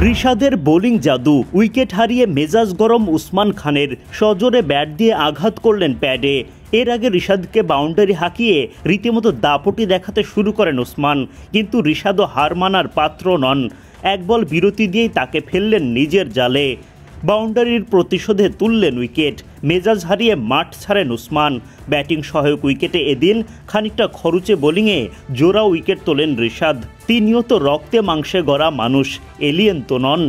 রিশাদের bowling জাদু, wicket হারিয়ে মেজাজ গরম উসমান খানের, সজোরে ব্যাট দিয়ে আঘাত করলেন প্যাডে। এর আগে রিশাদকে বাউন্ডারি হাঁকিয়ে রীতিমতো দাপটি দেখাতে শুরু করেন উসমান, কিন্তু রিশাদও হার মানার পাত্র নন। এক বল বিরতি দিয়েই তাকে ফেললেন নিজের জালে। বাউন্ডারির প্রতিশোধে তুললেন উইকেট। মেজাজ হারিয়ে মাঠ ছাড়েন উসমান। ব্যাটিং সহায়ক উইকেটে এদিন খানিকটা খরুচে বোলিংয়ে জোড়া উইকেট তোলেন রিশাদ। তিনিও তো রক্তে মাংসে গড়া মানুষ, এলিয়েন তো নন।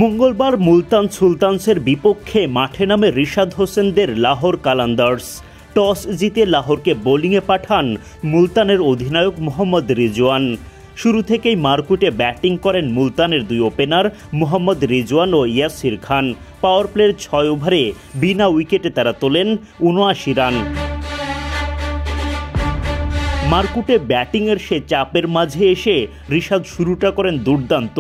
মঙ্গলবার মুলতান সুলতানসের বিপক্ষে মাঠে নামে রিশাদ হোসেনদের লাহোর কালান্দার্স। টস জিতে লাহোরকে বোলিংয়ে পাঠান মুলতানের অধিনায়ক মোহাম্মদ রিজওয়ান। শুরু থেকেই মারকুটে ব্যাটিং করেন মুলতানের দুই ওপেনার মোহাম্মদ রিজওয়ান ও ইয়াসির খান। পাওয়ার প্লের ৬ ওভারে বিনা উইকেটে তারা তোলেন ৭৯ রান। মারকুটে ব্যাটিংয়ের সে চাপের মাঝে এসে রিশাদ শুরুটা করেন দুর্দান্ত।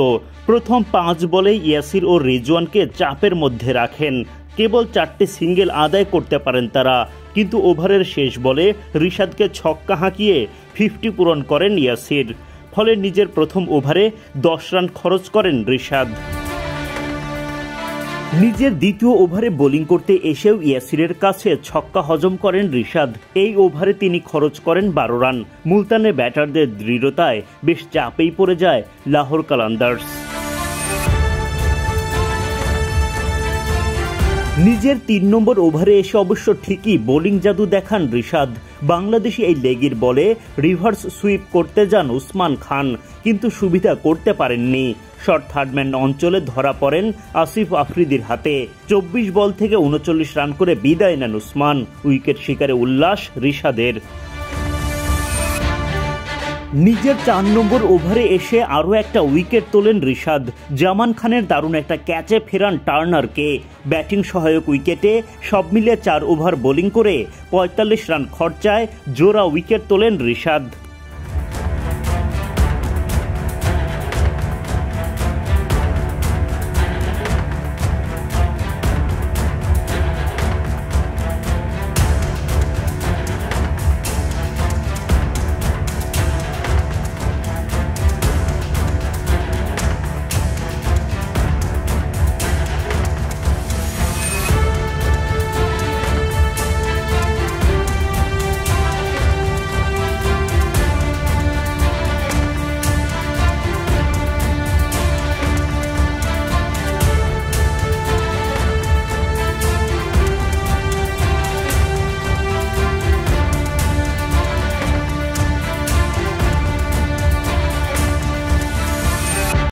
প্রথম ৫ বলেই ইয়াসির ও রিজওয়ানকে চাপের মধ্যে রাখেন। কেবল ৪টে সিঙ্গেল আদায় করতে পারেন তারা, কিন্তু ওভারের শেষ বলে রিশাদকে ছক্কা হাঁকিয়ে 50 পূরণ করেন ইয়াসির। ফলে নিজের প্রথম ওভারে ১০ রান খরচ করেন রিশাদ। নিজের দ্বিতীয় ওভারে বোলিং করতে এসেও ইয়াসিরের কাছে ছক্কা হজম করেন রিশাদ। এই ওভারে তিনি খরচ করেন ১২ রান। মুলতানের ব্যাটারদের দৃঢ়তায় বেশ চাপেই পড়ে যায় লাহোর কালান্দার্স। নিজের ৩ নম্বর ওভারে এসে অবশ্য ঠিকই বোলিং জাদু দেখান রিশাদ। বাংলাদেশি এই লেগির বলে রিভার্স সুইপ করতে যান উসমান খান, কিন্তু সুবিধা করতে পারেননি। শর্ট থার্ডম্যান অঞ্চলে ধরা পড়েন আসিফ আফ্রিদির হাতে। ২৪ বল থেকে ৩৯ রান করে বিদায় নেন উসমান। উইকেট শিকারে উল্লাস রিশাদের। নিজের ৪ নম্বর ওভারে এসে আরও একটা উইকেট তোলেন রিশাদ। জামান খানের দারুণ একটা ক্যাচে ফেরান টার্নারকে। ব্যাটিং সহায়ক উইকেটে সব মিলিয়ে ৪ ওভার বোলিং করে ৪৫ রান খরচায় জোড়া উইকেট তোলেন রিশাদ।